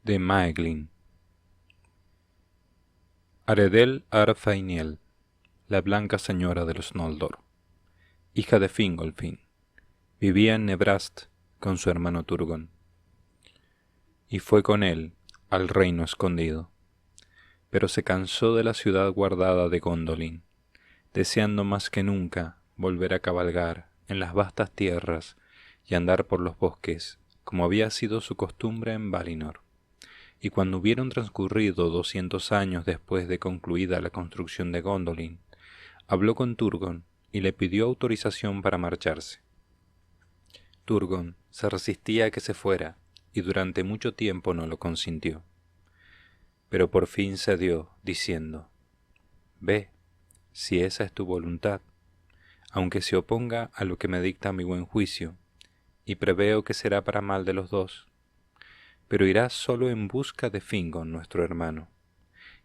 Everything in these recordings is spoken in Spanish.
de Maeglin. Aredel Arfainiel, la blanca señora de los Noldor, hija de Fingolfin, vivía en Nebrast con su hermano Turgon, y fue con él al reino escondido, pero se cansó de la ciudad guardada de Gondolin, deseando más que nunca volver a cabalgar en las vastas tierras y andar por los bosques, como había sido su costumbre en Valinor. Y cuando hubieron transcurrido 200 años después de concluida la construcción de Gondolin, habló con Turgon y le pidió autorización para marcharse. Turgon se resistía a que se fuera y durante mucho tiempo no lo consintió. Pero por fin cedió, diciendo: «Ve, si esa es tu voluntad, aunque se oponga a lo que me dicta mi buen juicio, y preveo que será para mal de los dos. Pero irás solo en busca de Fingon nuestro hermano,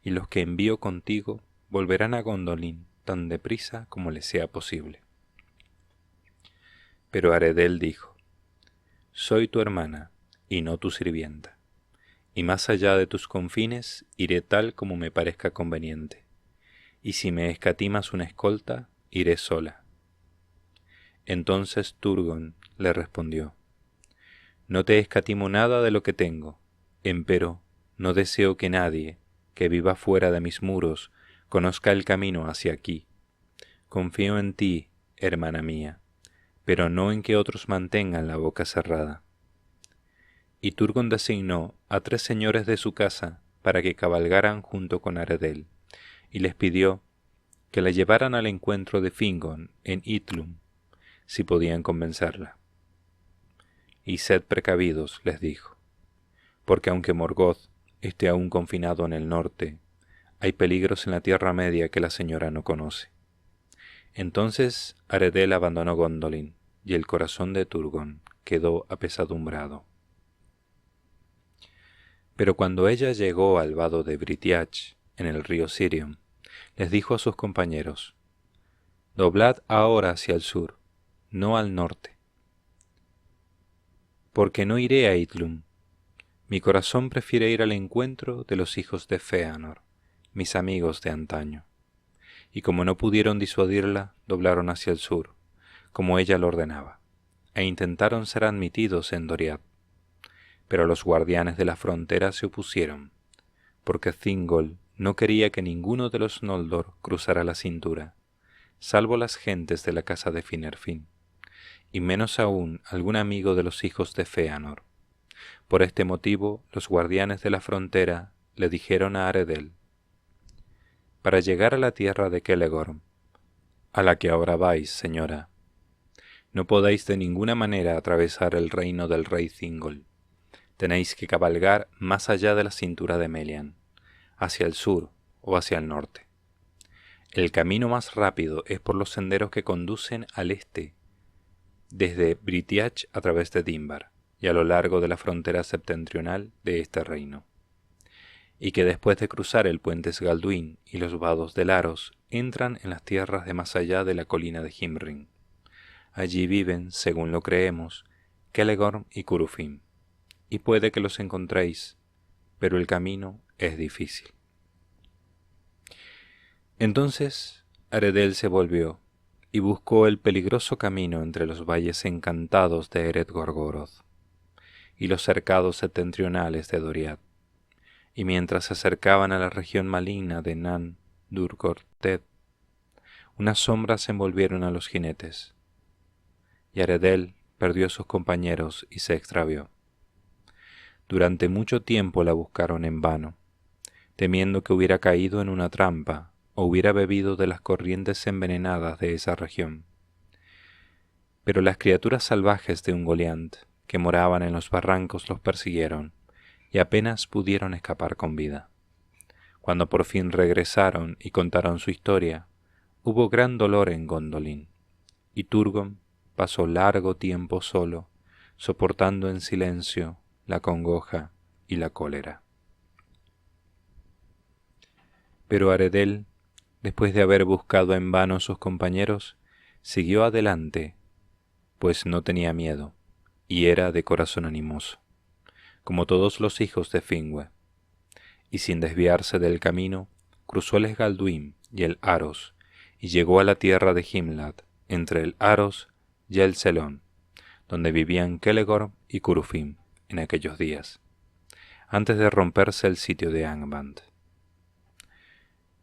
y los que envío contigo volverán a Gondolin tan deprisa como les sea posible». Pero Aredel dijo: «Soy tu hermana, y no tu sirvienta, y más allá de tus confines iré tal como me parezca conveniente, y si me escatimas una escolta, iré sola». Entonces Turgon le respondió: «No te escatimo nada de lo que tengo, empero no deseo que nadie, que viva fuera de mis muros, conozca el camino hacia aquí. Confío en ti, hermana mía, pero no en que otros mantengan la boca cerrada». Y Turgon designó a 3 señores de su casa para que cabalgaran junto con Aredel, y les pidió que la llevaran al encuentro de Fingon en Itlum, si podían convencerla. «Y sed precavidos», les dijo, «porque aunque Morgoth esté aún confinado en el norte, hay peligros en la Tierra Media que la señora no conoce». Entonces Aredel abandonó Gondolin, y el corazón de Turgon quedó apesadumbrado. Pero cuando ella llegó al vado de Britiach, en el río Sirion, les dijo a sus compañeros: «Doblad ahora hacia el sur, no al norte, porque no iré a Itlum. Mi corazón prefiere ir al encuentro de los hijos de Fëanor, mis amigos de antaño». Y como no pudieron disuadirla, doblaron hacia el sur, como ella lo ordenaba, e intentaron ser admitidos en Doriath. Pero los guardianes de la frontera se opusieron, porque Thingol no quería que ninguno de los Noldor cruzara la cintura, salvo las gentes de la casa de Finarfin, y menos aún algún amigo de los hijos de Fëanor. Por este motivo los guardianes de la frontera le dijeron a Aredel: «Para llegar a la tierra de Celegorm, a la que ahora vais, señora, no podéis de ninguna manera atravesar el reino del rey Thingol. Tenéis que cabalgar más allá de la cintura de Melian, hacia el sur o hacia el norte. El camino más rápido es por los senderos que conducen al este, desde Britiach a través de Dimbar y a lo largo de la frontera septentrional de este reino, y que después de cruzar el puente Sgalduin y los vados de Laros entran en las tierras de más allá de la colina de Himring. Allí viven, según lo creemos, Celegorm y Curufin, y puede que los encontréis, pero el camino es difícil». Entonces Aredel se volvió y buscó el peligroso camino entre los valles encantados de Eret Gorgoroth y los cercados septentrionales de Doriath, y mientras se acercaban a la región maligna de Nan Durgorted, unas sombras envolvieron a los jinetes, y Aredel perdió a sus compañeros y se extravió. Durante mucho tiempo la buscaron en vano, temiendo que hubiera caído en una trampa o hubiera bebido de las corrientes envenenadas de esa región. Pero las criaturas salvajes de Ungoliant, que moraban en los barrancos, los persiguieron, y apenas pudieron escapar con vida. Cuando por fin regresaron y contaron su historia, hubo gran dolor en Gondolin, y Turgon pasó largo tiempo solo, soportando en silencio la congoja y la cólera. Pero Aredel, después de haber buscado en vano a sus compañeros, siguió adelante, pues no tenía miedo, y era de corazón animoso. como todos los hijos de Finwë, y sin desviarse del camino, cruzó el Esgalduim y el Aros, y llegó a la tierra de Himlad, entre el Aros y el Selón, donde vivían Celegorm y Curufim en aquellos días, antes de romperse el sitio de Angband.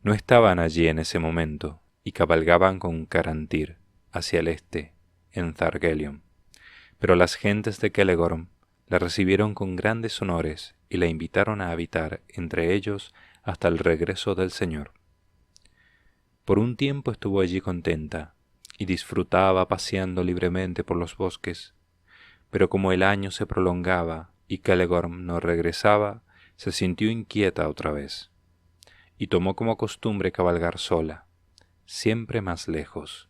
No estaban allí en ese momento, y cabalgaban con Carantir hacia el este, en Thargelion, pero las gentes de Celegorm la recibieron con grandes honores y la invitaron a habitar entre ellos hasta el regreso del Señor. Por un tiempo estuvo allí contenta, y disfrutaba paseando libremente por los bosques, pero como el año se prolongaba y Celegorm no regresaba, se sintió inquieta otra vez, y tomó como costumbre cabalgar sola, siempre más lejos,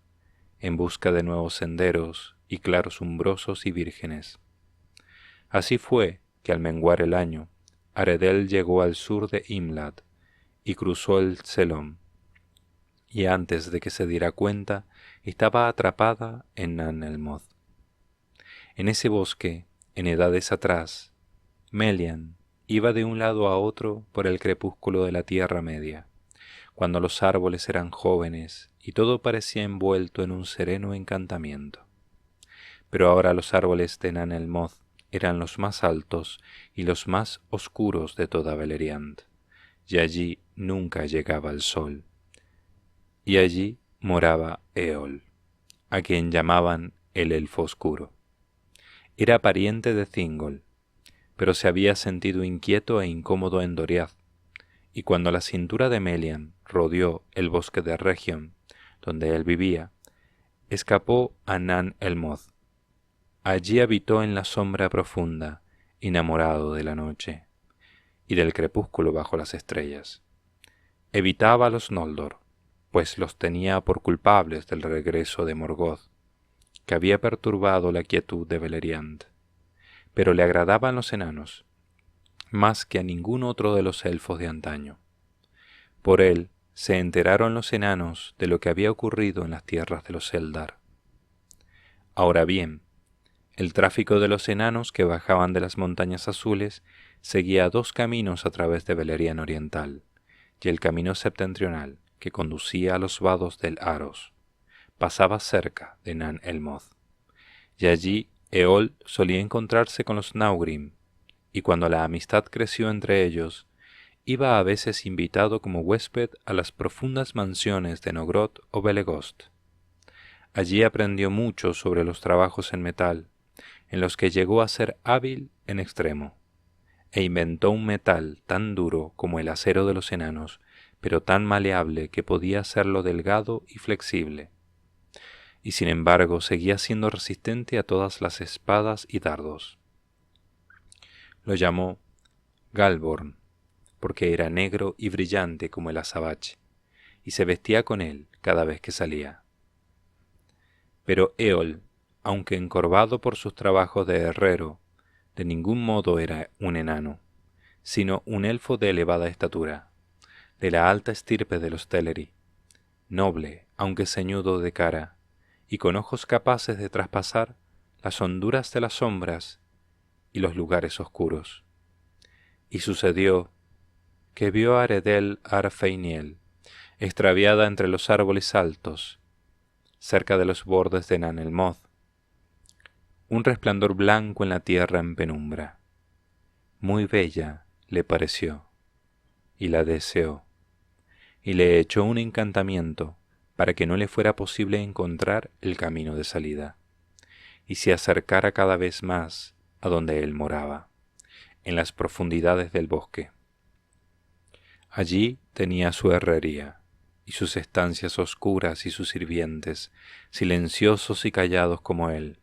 en busca de nuevos senderos y claros umbrosos y vírgenes. Así fue que al menguar el año, Aredel llegó al sur de Imlad y cruzó el Selón, y antes de que se diera cuenta, estaba atrapada en Nan el Moth. En ese bosque, en edades atrás, Melian iba de un lado a otro por el crepúsculo de la Tierra Media, cuando los árboles eran jóvenes y todo parecía envuelto en un sereno encantamiento. Pero ahora los árboles de Nan el Moth eran los más altos y los más oscuros de toda Beleriand, y allí nunca llegaba el sol. Y allí moraba Eol, a quien llamaban el Elfo Oscuro. Era pariente de Thingol, pero se había sentido inquieto e incómodo en Doriath, y cuando la cintura de Melian rodeó el bosque de Region, donde él vivía, escapó a Nan el Moth. Allí habitó en la sombra profunda, enamorado de la noche y del crepúsculo bajo las estrellas. Evitaba a los Noldor, pues los tenía por culpables del regreso de Morgoth, que había perturbado la quietud de Beleriand, pero le agradaban los enanos, más que a ningún otro de los elfos de antaño. Por él se enteraron los enanos de lo que había ocurrido en las tierras de los Eldar. Ahora bien, el tráfico de los enanos que bajaban de las montañas azules seguía dos caminos a través de Beleriand oriental, y el camino septentrional, que conducía a los vados del Aros, pasaba cerca de Nan el Moth, y allí Eol solía encontrarse con los Naugrim, y cuando la amistad creció entre ellos, iba a veces invitado como huésped a las profundas mansiones de Nogrod o Belegost. Allí aprendió mucho sobre los trabajos en metal, en los que llegó a ser hábil en extremo, e inventó un metal tan duro como el acero de los enanos, pero tan maleable que podía hacerlo delgado y flexible, y sin embargo seguía siendo resistente a todas las espadas y dardos. Lo llamó Galborn, porque era negro y brillante como el azabache, y se vestía con él cada vez que salía. Pero Eol, aunque encorvado por sus trabajos de herrero, de ningún modo era un enano, sino un elfo de elevada estatura, de la alta estirpe de los Teleri, noble, aunque ceñudo de cara, y con ojos capaces de traspasar las honduras de las sombras y los lugares oscuros. Y sucedió que vio a Aredel Arfeiniel, extraviada entre los árboles altos, cerca de los bordes de Nan el Moth, un resplandor blanco en la tierra en penumbra. Muy bella le pareció, y la deseó, y le echó un encantamiento para que no le fuera posible encontrar el camino de salida, y se acercara cada vez más a donde él moraba, en las profundidades del bosque. Allí tenía su herrería, y sus estancias oscuras y sus sirvientes, silenciosos y callados como él.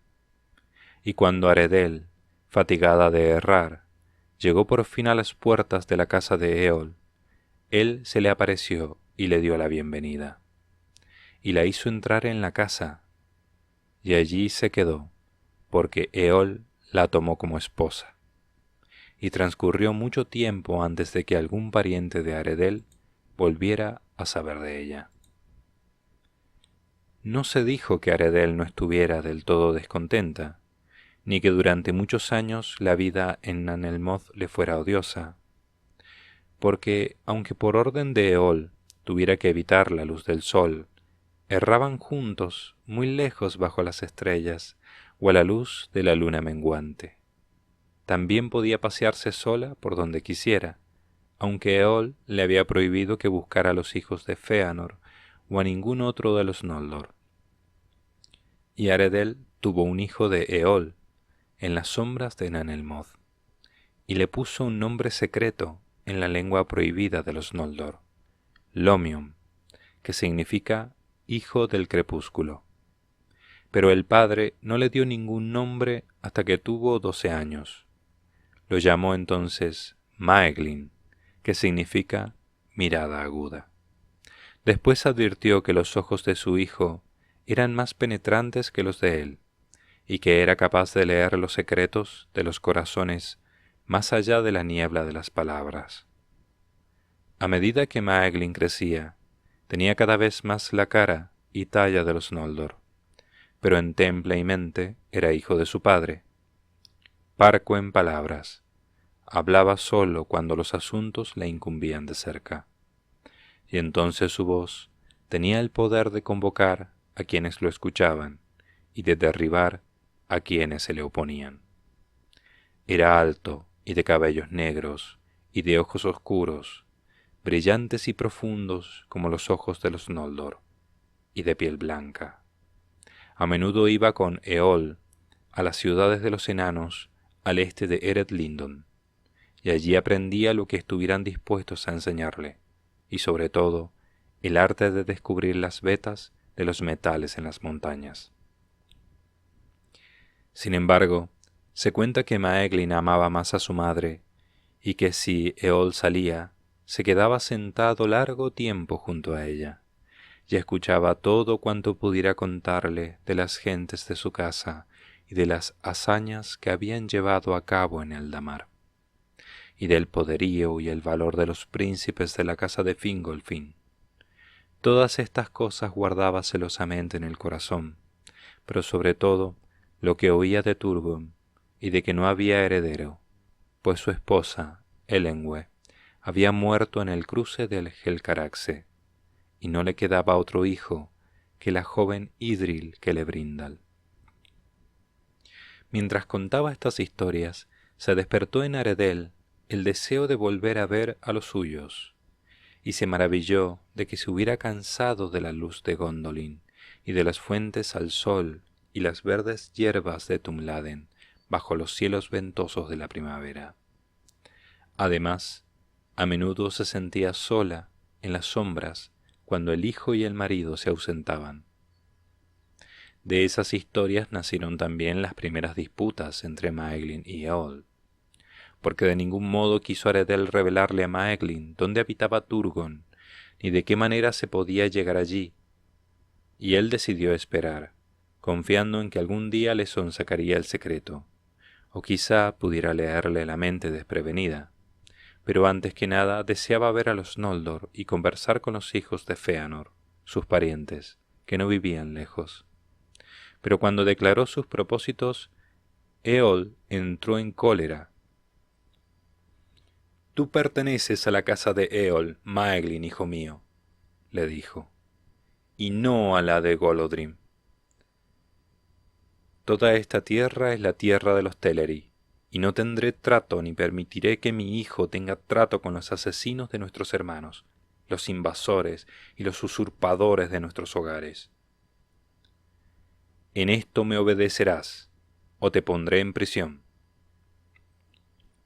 Y cuando Aredel, fatigada de errar, llegó por fin a las puertas de la casa de Eol, él se le apareció y le dio la bienvenida, y la hizo entrar en la casa, y allí se quedó, porque Eol la tomó como esposa. Y transcurrió mucho tiempo antes de que algún pariente de Aredel volviera a saber de ella. No se dijo que Aredel no estuviera del todo descontenta, ni que durante muchos años la vida en Nanelmoth le fuera odiosa, porque, aunque por orden de Eol tuviera que evitar la luz del sol, erraban juntos muy lejos bajo las estrellas o a la luz de la luna menguante. También podía pasearse sola por donde quisiera, aunque Eol le había prohibido que buscara a los hijos de Fëanor o a ningún otro de los Noldor. Y Aredel tuvo un hijo de Eol en las sombras de Nanelmoth, y le puso un nombre secreto en la lengua prohibida de los Noldor, Lomion, que significa hijo del crepúsculo. Pero el padre no le dio ningún nombre hasta que tuvo 12 años. Lo llamó entonces Maeglin, que significa mirada aguda. Después advirtió que los ojos de su hijo eran más penetrantes que los de él, y que era capaz de leer los secretos de los corazones más allá de la niebla de las palabras. A medida que Maeglin crecía, tenía cada vez más la cara y talla de los Noldor, pero en temple y mente era hijo de su padre. Parco en palabras, hablaba solo cuando los asuntos le incumbían de cerca, y entonces su voz tenía el poder de convocar a quienes lo escuchaban y de derribar a quienes se le oponían. Era alto y de cabellos negros y de ojos oscuros, brillantes y profundos como los ojos de los Noldor, y de piel blanca. A menudo iba con Eol a las ciudades de los enanos al este de Ered Lindon, y allí aprendía lo que estuvieran dispuestos a enseñarle, y sobre todo el arte de descubrir las vetas de los metales en las montañas. Sin embargo, se cuenta que Maeglin amaba más a su madre, y que si Eol salía, se quedaba sentado largo tiempo junto a ella, y escuchaba todo cuanto pudiera contarle de las gentes de su casa y de las hazañas que habían llevado a cabo en Eldamar, y del poderío y el valor de los príncipes de la casa de Fingolfin. Todas estas cosas guardaba celosamente en el corazón, pero sobre todo lo que oía de Turgon y de que no había heredero, pues su esposa, Elenwe, había muerto en el cruce del Helcaraxe, y no le quedaba otro hijo que la joven Idril Celebrindal. Mientras contaba estas historias, se despertó en Aredel el deseo de volver a ver a los suyos, y se maravilló de que se hubiera cansado de la luz de Gondolin, y de las fuentes al sol, y las verdes hierbas de Tumladen, bajo los cielos ventosos de la primavera. Además, a menudo se sentía sola en las sombras cuando el hijo y el marido se ausentaban. De esas historias nacieron también las primeras disputas entre Maeglin y Eol, porque de ningún modo quiso Aredel revelarle a Maeglin dónde habitaba Turgon, ni de qué manera se podía llegar allí, y él decidió esperar, confiando en que algún día le sonsacaría el secreto, o quizá pudiera leerle la mente desprevenida. Pero antes que nada deseaba ver a los Noldor y conversar con los hijos de Fëanor, sus parientes, que no vivían lejos. Pero cuando declaró sus propósitos, Eol entró en cólera. «Tú perteneces a la casa de Eol, Maeglin, hijo mío», le dijo, «y no a la de Golodrim. Toda esta tierra es la tierra de los Teleri, y no tendré trato ni permitiré que mi hijo tenga trato con los asesinos de nuestros hermanos, los invasores y los usurpadores de nuestros hogares. En esto me obedecerás, o te pondré en prisión».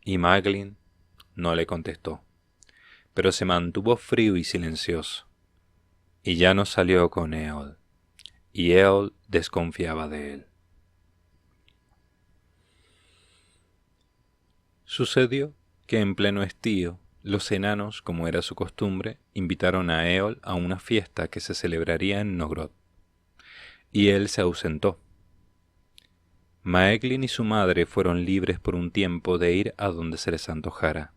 Y Maeglin no le contestó, pero se mantuvo frío y silencioso, y ya no salió con Eol, y Eol desconfiaba de él. Sucedió que en pleno estío, los enanos, como era su costumbre, invitaron a Eol a una fiesta que se celebraría en Nogrod, y él se ausentó. Maeglin y su madre fueron libres por un tiempo de ir a donde se les antojara,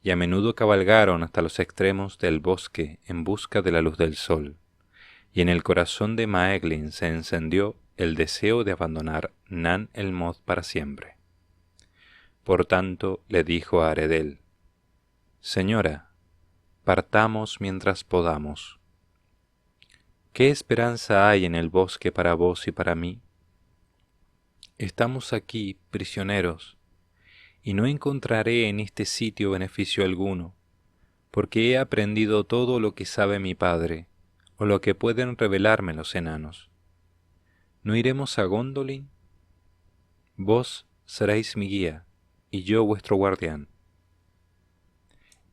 y a menudo cabalgaron hasta los extremos del bosque en busca de la luz del sol, y en el corazón de Maeglin se encendió el deseo de abandonar Nan el Moth para siempre. Por tanto le dijo a Aredel: «Señora, partamos mientras podamos. ¿Qué esperanza hay en el bosque para vos y para mí? Estamos aquí prisioneros, y no encontraré en este sitio beneficio alguno, porque he aprendido todo lo que sabe mi padre, o lo que pueden revelarme los enanos. ¿No iremos a Gondolin? Vos seréis mi guía, y yo vuestro guardián».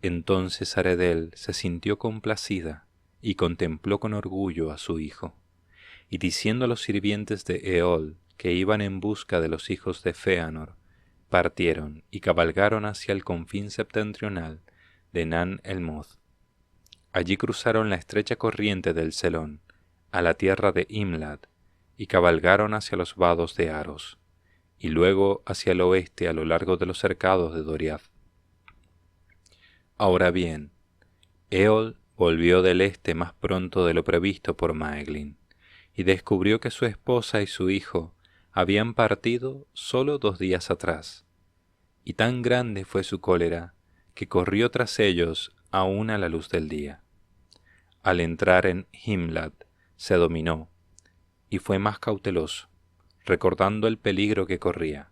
Entonces Aredel se sintió complacida y contempló con orgullo a su hijo, y diciendo a los sirvientes de Eol que iban en busca de los hijos de Fëanor, partieron y cabalgaron hacia el confín septentrional de Nan el Moth. Allí cruzaron la estrecha corriente del Selón a la tierra de Imlad y cabalgaron hacia los vados de Aros, y luego hacia el oeste a lo largo de los cercados de Doriath. Ahora bien, Eol volvió del este más pronto de lo previsto por Maeglin, y descubrió que su esposa y su hijo habían partido solo 2 días atrás, y tan grande fue su cólera que corrió tras ellos aún a la luz del día. Al entrar en Himlad se dominó, y fue más cauteloso, recordando el peligro que corría,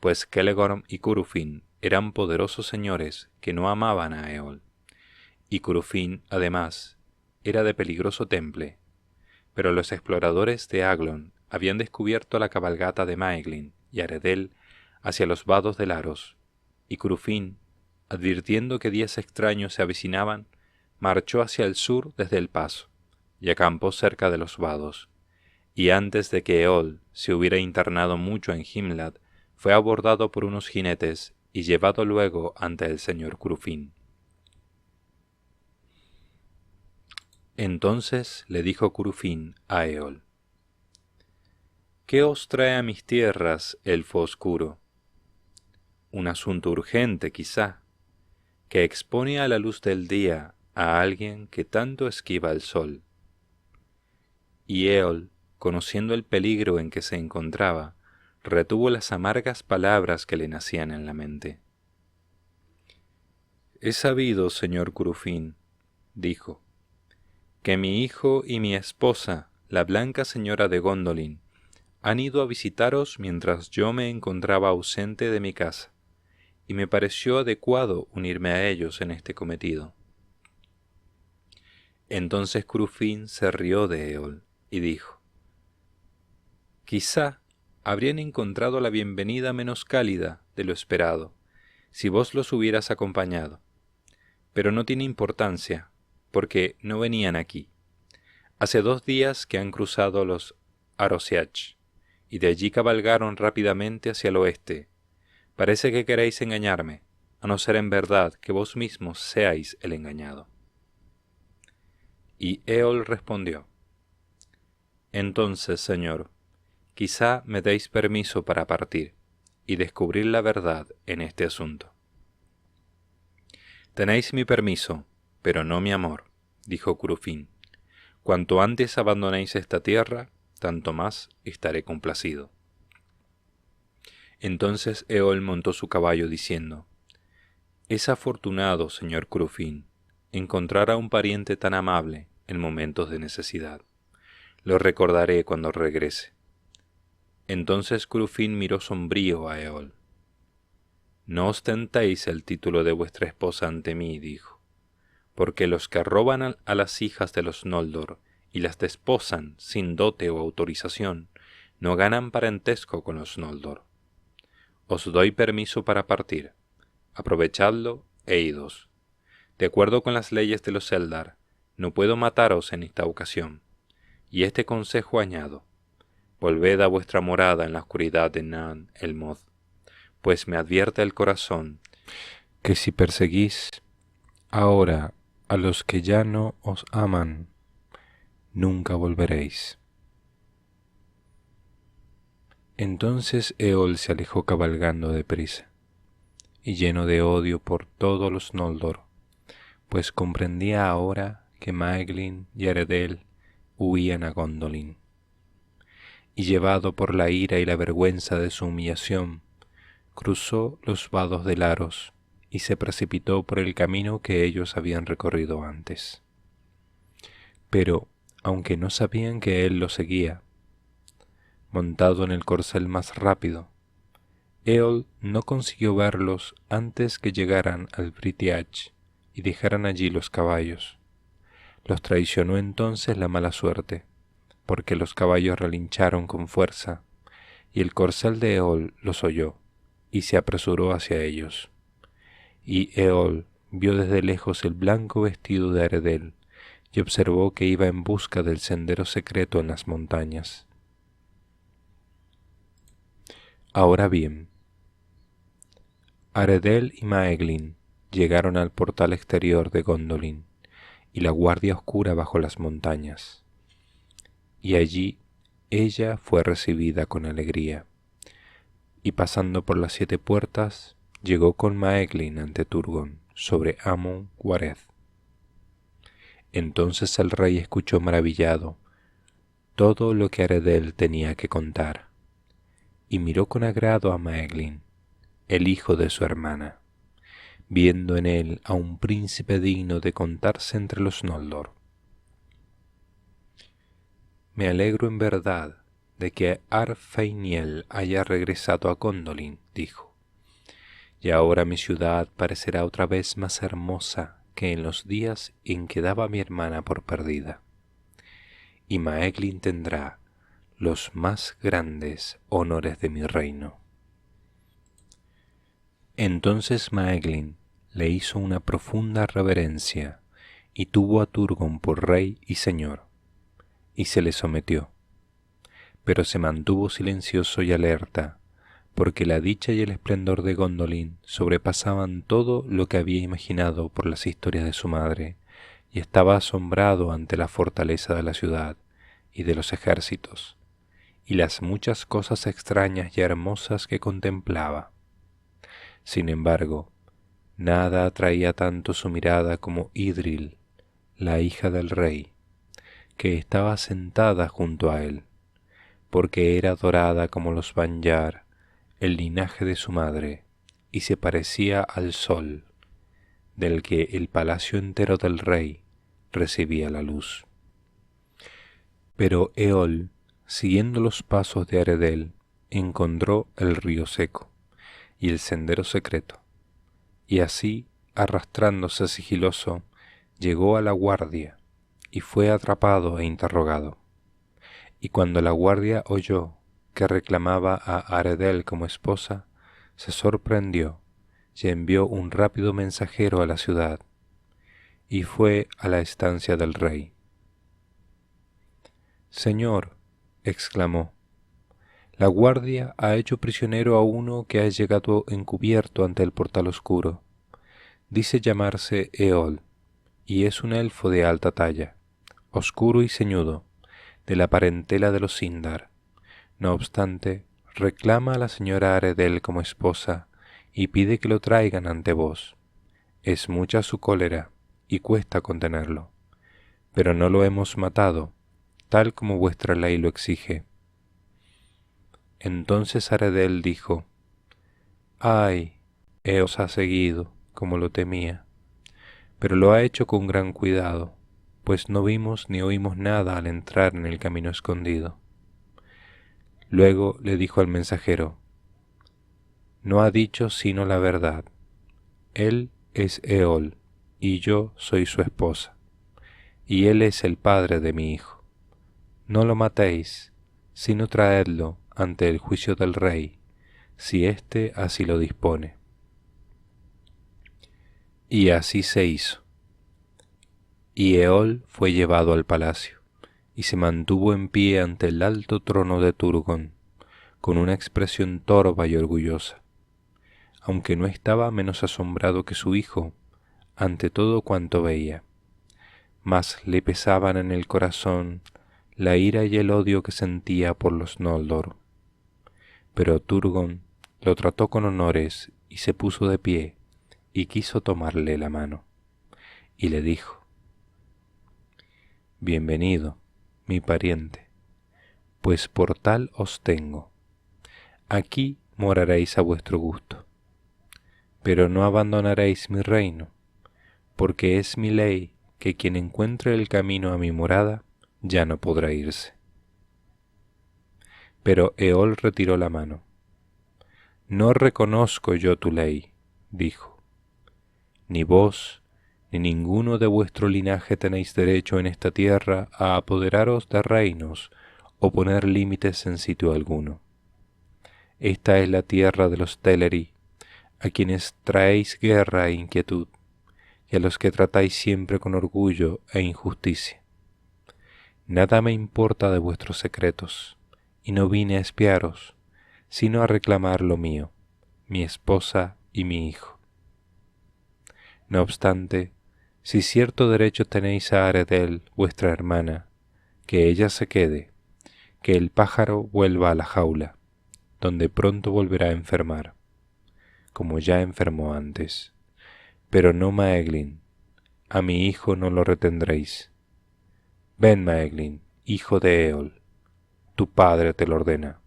pues Celegorm y Curufin eran poderosos señores que no amaban a Eol, y Curufin, además, era de peligroso temple, pero los exploradores de Aglon habían descubierto la cabalgata de Maeglin y Aredel hacia los vados del Aros, y Curufin, advirtiendo que días extraños se avecinaban, marchó hacia el sur desde el paso, y acampó cerca de los vados, y antes de que Eol se hubiera internado mucho en Himlad, fue abordado por unos jinetes y llevado luego ante el señor Curufin. Entonces le dijo Curufin a Eol: «¿Qué os trae a mis tierras, elfo oscuro? Un asunto urgente, quizá, que expone a la luz del día a alguien que tanto esquiva el sol». Y Eol, conociendo el peligro en que se encontraba, retuvo las amargas palabras que le nacían en la mente. «He sabido, señor Curufin», dijo, «que mi hijo y mi esposa, la blanca señora de Gondolin, han ido a visitaros mientras yo me encontraba ausente de mi casa, y me pareció adecuado unirme a ellos en este cometido». Entonces Curufin se rió de Eol y dijo: «Quizá habrían encontrado la bienvenida menos cálida de lo esperado, si vos los hubieras acompañado, pero no tiene importancia, porque no venían aquí. Hace 2 días que han cruzado los Arosiach, y de allí cabalgaron rápidamente hacia el oeste. Parece que queréis engañarme, a no ser en verdad que vos mismos seáis el engañado». Y Eol respondió: «Entonces, señor, quizá me deis permiso para partir y descubrir la verdad en este asunto». «Tenéis mi permiso, pero no mi amor», dijo Curufin. «Cuanto antes abandonéis esta tierra, tanto más estaré complacido». Entonces Eol montó su caballo diciendo: «Es afortunado, señor Curufin, encontrar a un pariente tan amable en momentos de necesidad. Lo recordaré cuando regrese». Entonces Curufin miró sombrío a Eol. «No ostentéis el título de vuestra esposa ante mí», dijo, «porque los que roban a las hijas de los Noldor y las desposan sin dote o autorización, no ganan parentesco con los Noldor. Os doy permiso para partir, aprovechadlo e idos. De acuerdo con las leyes de los Eldar, no puedo mataros en esta ocasión, y este consejo añado: volved a vuestra morada en la oscuridad de Nan el Moth, pues me advierte el corazón que si perseguís ahora a los que ya no os aman, nunca volveréis». Entonces Eol se alejó cabalgando deprisa, y lleno de odio por todos los Noldor, pues comprendía ahora que Maeglin y Aredel huían a Gondolin. y llevado por la ira y la vergüenza de su humillación, cruzó los vados de Laros y se precipitó por el camino que ellos habían recorrido antes. Pero, aunque no sabían que él lo seguía, montado en el corcel más rápido, Eol no consiguió verlos antes que llegaran al Britiach y dejaran allí los caballos. Los traicionó entonces la mala suerte, porque los caballos relincharon con fuerza, y el corcel de Eol los oyó, y se apresuró hacia ellos. Y Eol vio desde lejos el blanco vestido de Aredel, y observó que iba en busca del sendero secreto en las montañas. Ahora bien, Aredel y Maeglin llegaron al portal exterior de Gondolin y la guardia oscura bajo las montañas, y allí ella fue recibida con alegría, y pasando por las 7 puertas, llegó con Maeglin ante Turgon sobre Amon Wareth. Entonces el rey escuchó maravillado todo lo que Aredel tenía que contar, y miró con agrado a Maeglin, el hijo de su hermana, viendo en él a un príncipe digno de contarse entre los Noldor. Me alegro en verdad de que Ar-Feiniel haya regresado a Gondolin, dijo, y ahora mi ciudad parecerá otra vez más hermosa que en los días en que daba a mi hermana por perdida, y Maeglin tendrá los más grandes honores de mi reino. Entonces Maeglin le hizo una profunda reverencia y tuvo a Turgon por rey y señor, y se le sometió, pero se mantuvo silencioso y alerta, porque la dicha y el esplendor de Gondolin sobrepasaban todo lo que había imaginado por las historias de su madre, y estaba asombrado ante la fortaleza de la ciudad y de los ejércitos, y las muchas cosas extrañas y hermosas que contemplaba. Sin embargo, nada atraía tanto su mirada como Idril, la hija del rey, que estaba sentada junto a él, porque era dorada como los Vanyar, el linaje de su madre, y se parecía al sol, del que el palacio entero del rey recibía la luz. Pero Eol, siguiendo los pasos de Aredel, encontró el río seco y el sendero secreto, y así, arrastrándose sigiloso, llegó a la guardia, y fue atrapado e interrogado. Y cuando la guardia oyó que reclamaba a Aredel como esposa, se sorprendió y envió un rápido mensajero a la ciudad, y fue a la estancia del rey. «Señor», exclamó, «la guardia ha hecho prisionero a uno que ha llegado encubierto ante el portal oscuro. Dice llamarse Eol, y es un elfo de alta talla, oscuro y ceñudo, de la parentela de los Sindar. No obstante, reclama a la señora Aredel como esposa y pide que lo traigan ante vos. Es mucha su cólera y cuesta contenerlo, pero no lo hemos matado, tal como vuestra ley lo exige». Entonces Aredel dijo, «Ay, os ha seguido, como lo temía, pero lo ha hecho con gran cuidado, pues no vimos ni oímos nada al entrar en el camino escondido». Luego le dijo al mensajero, «No ha dicho sino la verdad. Él es Eol, y yo soy su esposa, y él es el padre de mi hijo. No lo matéis, sino traedlo ante el juicio del rey, si éste así lo dispone». Y así se hizo. Y Eol fue llevado al palacio, y se mantuvo en pie ante el alto trono de Turgon, con una expresión torva y orgullosa, aunque no estaba menos asombrado que su hijo ante todo cuanto veía. Mas le pesaban en el corazón la ira y el odio que sentía por los Noldor. Pero Turgon lo trató con honores y se puso de pie y quiso tomarle la mano, y le dijo, «Bienvenido, mi pariente, pues por tal os tengo. Aquí moraréis a vuestro gusto. Pero no abandonaréis mi reino, porque es mi ley que quien encuentre el camino a mi morada ya no podrá irse. Pero Eol retiró la mano. No reconozco yo tu ley, dijo. Ni vos, ni ninguno de vuestro linaje tenéis derecho en esta tierra a apoderaros de reinos o poner límites en sitio alguno. Esta es la tierra de los Teleri, a quienes traéis guerra e inquietud, y a los que tratáis siempre con orgullo e injusticia. Nada me importa de vuestros secretos, y no vine a espiaros, sino a reclamar lo mío, mi esposa y mi hijo. No obstante, si cierto derecho tenéis a Aredel, vuestra hermana, que ella se quede, que el pájaro vuelva a la jaula, donde pronto volverá a enfermar, como ya enfermó antes. Pero no Maeglin, a mi hijo no lo retendréis. Ven, Maeglin, hijo de Eol, tu padre te lo ordena.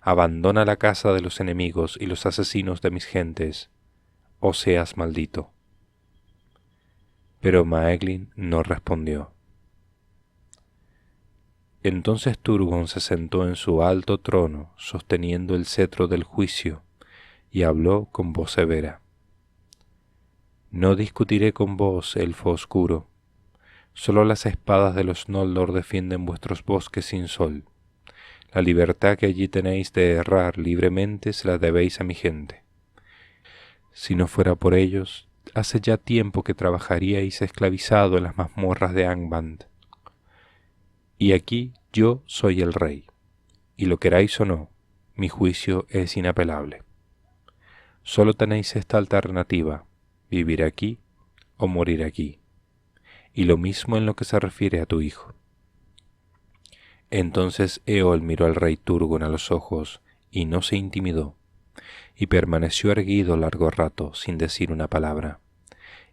Abandona la casa de los enemigos y los asesinos de mis gentes, o seas maldito. Pero Maeglin no respondió. Entonces Turgon se sentó en su alto trono, sosteniendo el cetro del juicio, y habló con voz severa. No discutiré con vos, elfo oscuro. Solo las espadas de los Noldor defienden vuestros bosques sin sol. La libertad que allí tenéis de errar libremente se la debéis a mi gente. Si no fuera por ellos, hace ya tiempo que trabajaríais esclavizado en las mazmorras de Angband. Y aquí yo soy el rey, y lo queráis o no, mi juicio es inapelable. Solo tenéis esta alternativa, vivir aquí o morir aquí, y lo mismo en lo que se refiere a tu hijo. Entonces Eol miró al rey Turgon a los ojos y no se intimidó, y permaneció erguido largo rato sin decir una palabra,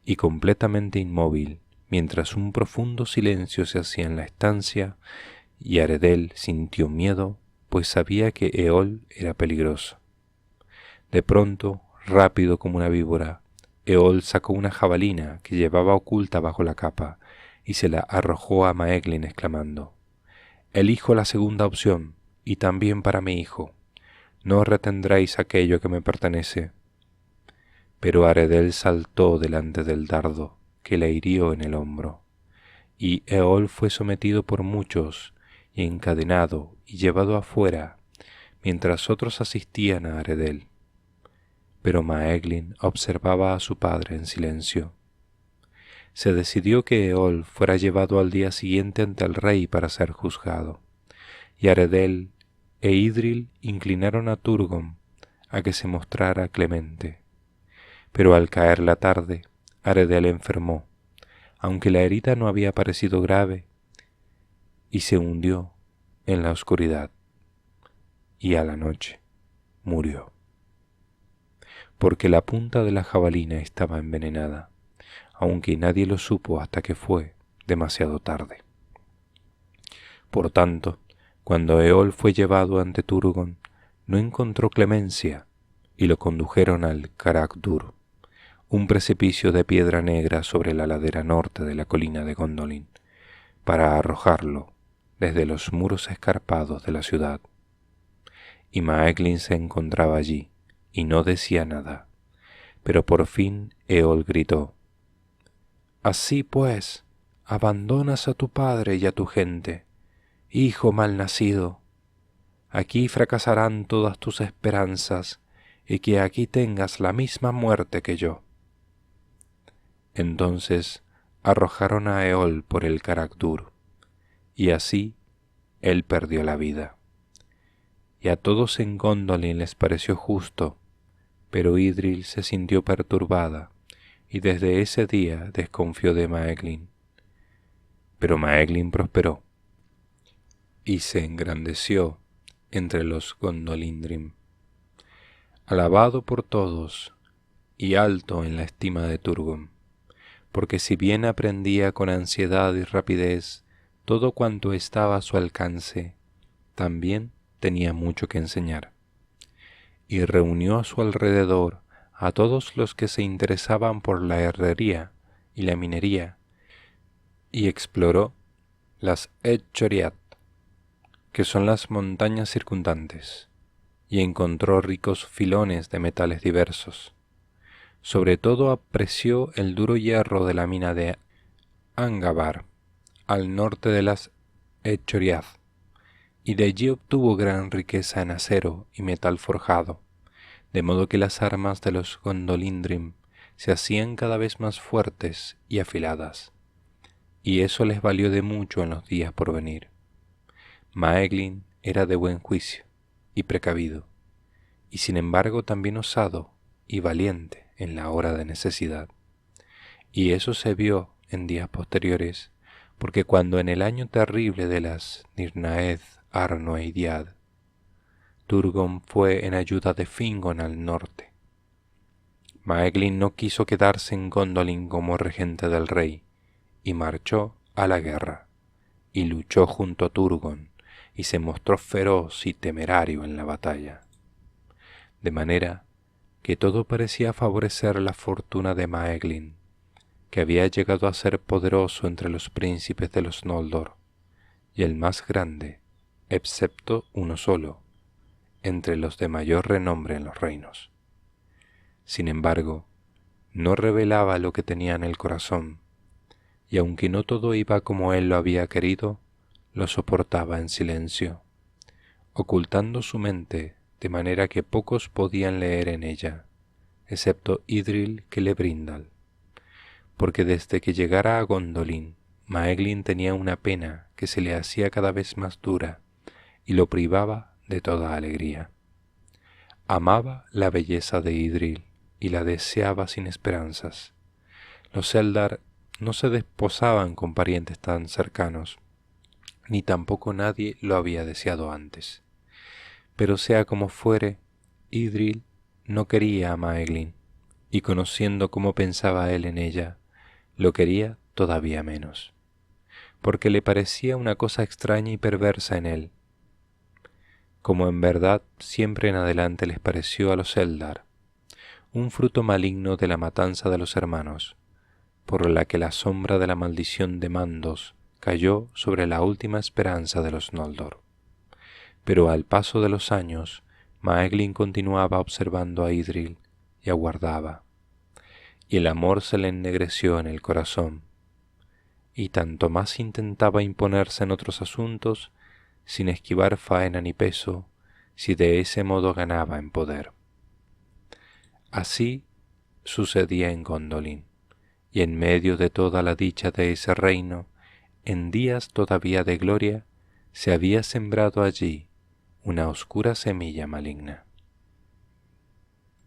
y completamente inmóvil, mientras un profundo silencio se hacía en la estancia, y Aredel sintió miedo, pues sabía que Eol era peligroso. De pronto, rápido como una víbora, Eol sacó una jabalina que llevaba oculta bajo la capa, y se la arrojó a Maeglin exclamando: «Elijo la segunda opción, y también para mi hijo. No retendréis aquello que me pertenece». Pero Aredel saltó delante del dardo, que le hirió en el hombro, y Eol fue sometido por muchos, y encadenado y llevado afuera, mientras otros asistían a Aredel. Pero Maeglin observaba a su padre en silencio. Se decidió que Eol fuera llevado al día siguiente ante el rey para ser juzgado, y Aredel e Idril inclinaron a Turgon a que se mostrara clemente. Pero al caer la tarde, Aredel enfermó, aunque la herida no había parecido grave, y se hundió en la oscuridad, y a la noche murió, porque la punta de la jabalina estaba envenenada, aunque nadie lo supo hasta que fue demasiado tarde. Por tanto, cuando Eol fue llevado ante Turgon, no encontró clemencia, y lo condujeron al Carak-Dur, un precipicio de piedra negra sobre la ladera norte de la colina de Gondolin, para arrojarlo desde los muros escarpados de la ciudad. Y Maeglin se encontraba allí, y no decía nada, pero por fin Eol gritó: «Así pues, abandonas a tu padre y a tu gente, hijo mal nacido. Aquí fracasarán todas tus esperanzas, y que aquí tengas la misma muerte que yo». Entonces arrojaron a Eol por el Carak-Dur, y así él perdió la vida. Y a todos en Gondolin les pareció justo, pero Idril se sintió perturbada, y desde ese día desconfió de Maeglin. Pero Maeglin prosperó, y se engrandeció entre los Gondolindrim, alabado por todos y alto en la estima de Turgon, porque si bien aprendía con ansiedad y rapidez todo cuanto estaba a su alcance, también tenía mucho que enseñar, y reunió a su alrededor a todos los que se interesaban por la herrería y la minería, y exploró las Etchoriat, que son las montañas circundantes, y encontró ricos filones de metales diversos. Sobre todo apreció el duro hierro de la mina de Angabar, al norte de las Etchoriat, y de allí obtuvo gran riqueza en acero y metal forjado, de modo que las armas de los Gondolindrim se hacían cada vez más fuertes y afiladas, y eso les valió de mucho en los días por venir. Maeglin era de buen juicio y precavido, y sin embargo también osado y valiente en la hora de necesidad, y eso se vio en días posteriores, porque cuando en el año terrible de las Nirnaed, Arnoediad, Turgon fue en ayuda de Fingon al norte, Maeglin no quiso quedarse en Gondolin como regente del rey, y marchó a la guerra, y luchó junto a Turgon, y se mostró feroz y temerario en la batalla, de manera que todo parecía favorecer la fortuna de Maeglin, que había llegado a ser poderoso entre los príncipes de los Noldor, y el más grande, excepto uno solo, entre los de mayor renombre en los reinos. Sin embargo, no revelaba lo que tenía en el corazón, y aunque no todo iba como él lo había querido, lo soportaba en silencio, ocultando su mente de manera que pocos podían leer en ella, excepto Idril Celebrimbor, porque desde que llegara a Gondolin, Maeglin tenía una pena que se le hacía cada vez más dura y lo privaba de toda alegría. Amaba la belleza de Idril y la deseaba sin esperanzas. Los Eldar no se desposaban con parientes tan cercanos, ni tampoco nadie lo había deseado antes. Pero sea como fuere, Idril no quería a Maeglin, y conociendo cómo pensaba él en ella, lo quería todavía menos, porque le parecía una cosa extraña y perversa en él, como en verdad siempre en adelante les pareció a los Eldar, un fruto maligno de la matanza de los hermanos, por la que la sombra de la maldición de Mandos cayó sobre la última esperanza de los Noldor. Pero al paso de los años, Maeglin continuaba observando a Idril y aguardaba, y el amor se le ennegreció en el corazón, y tanto más intentaba imponerse en otros asuntos, sin esquivar faena ni peso, si de ese modo ganaba en poder. Así sucedía en Gondolin, y en medio de toda la dicha de ese reino, en días todavía de gloria, se había sembrado allí una oscura semilla maligna.